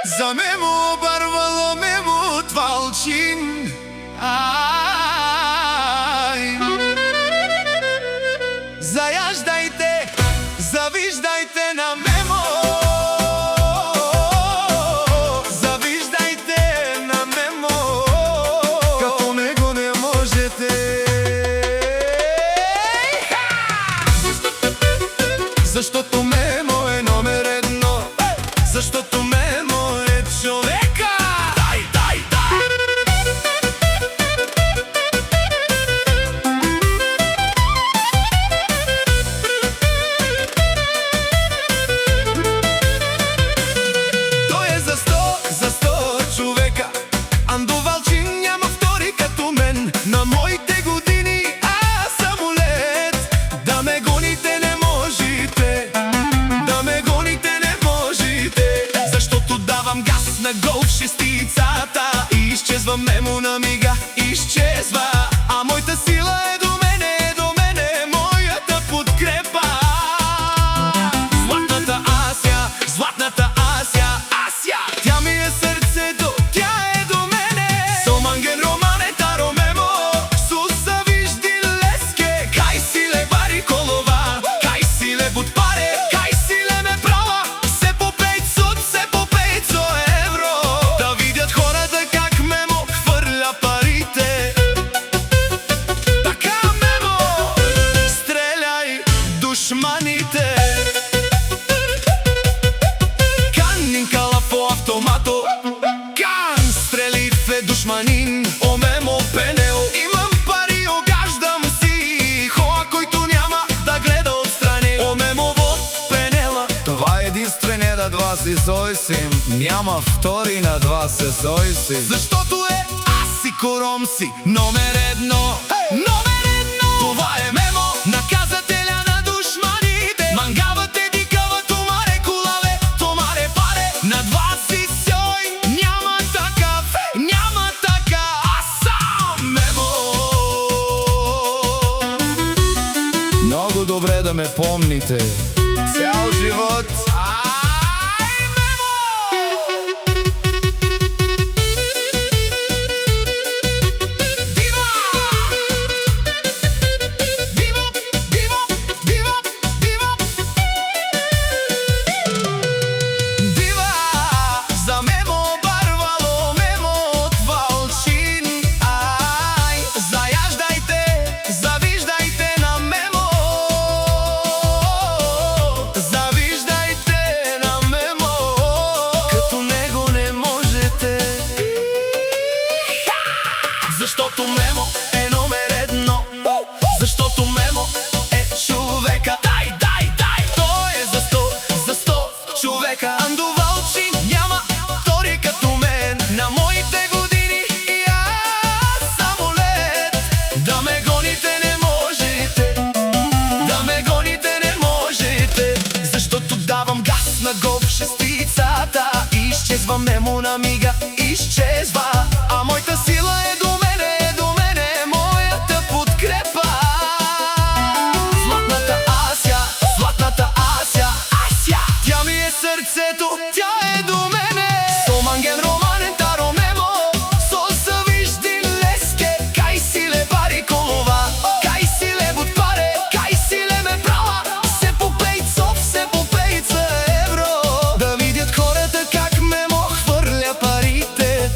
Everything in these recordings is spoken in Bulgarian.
За Мемо, барвало Мемо, твалчин. Заяждайте, завиждайте на Мемо. Завиждайте на Мемо, като него не можете. Защото Мемо е номер едно. Защото Мемо е човека. Дай, дай, дай! Той е за 100 човека. Андо Валчин няма втори като мен. На моите години аз съм улет. Да ме гоните не можете. Да ме гоните не можете. Защото давам газ на голф шестицата. И изчезва Мемо на мига, изчезва. А моята сила е до мене, моята подкрепа. Златната Ася, златната Ася, Ася. Тя ми е сърцето, тя е до мене. Соманген романе таро Мемо. Суса вижди леске, кай си ле бари колова. Кай си ле будпаре, кай си ле ме права. Се по 500 евро. Да видят хората как Мемо хвърля парите. Така Мемо, стреляй душманите. Канин калафо автомато. Кан стрели фе душманин. О Мемо пенел. Имам пари, огаждам си. Хора, който няма да гледа отстрани. О Мемо в пенела. Това е единственият на два си сойсим. Няма втори на два се сойси. Защото е аз си кором си номер едно. Номер едно. Това е Мемо, наказателя на душманите. Мангавате дикава, томаре кулаве, томаре паре. На два си сой, няма такъв, няма така. Аз съм Мемо. Много добре да ме помните цял живот. Ай, Мемо! Дива! Дива, дива, дива, дива. Дива! За Мемо, барвало Мемо от Валчин. Ай, заяждайте, завиждайте на Мемо. Завиждайте на Мемо, като него не можете. Защото Мемо е номер едно. Защото Мемо е човека. Дай, дай, дай! Той е за 100 човека. Андо Валчин няма втори като мен. На моите години и аз съм улет. Да ме гоните не можете. Да ме гоните не можете. Защото давам газ на голф шестицата. И изчезва Мемо на мига, изчезва. А моята сила е до мене, моята подкрепа. Златната Ася, златната Ася, Ася. Тя ми е сърцето, тя е до мене. Соманген романен таро Мемо. Соса вижди леске, кай си ле бари колова. Кай си ле будпаре, кай си ле ме права. Се по 500 евро. Да видят хората как Мемо хвърля парите.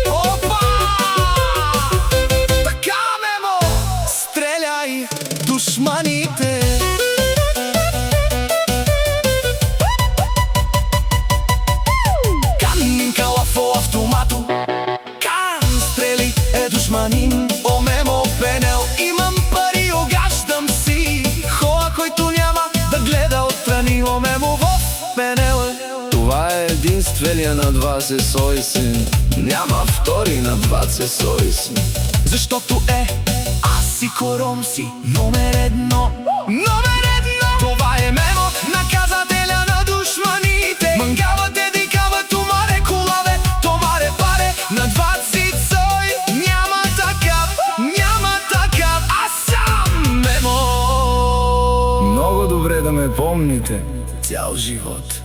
Опа! Така Мемо, стреляй душманите. Канин калафо автомато. Кан стрели е душманин. О Мемо пенел. Имам пари, огаждам си. Хора, който няма да гледа отстрани. О Мемо в пенел. Това е единствения на два се сойсим. Няма втори на два се сойсим. Защото е аз си кором си номер едно. Номер едно. Това е Мемо, наказателя на душманите. Мангавате дикава, томаре кулаве, томаре паре. На 20 сой няма такъв, няма такъв. Аз съм Мемо. Много добре да ме помните цял живот.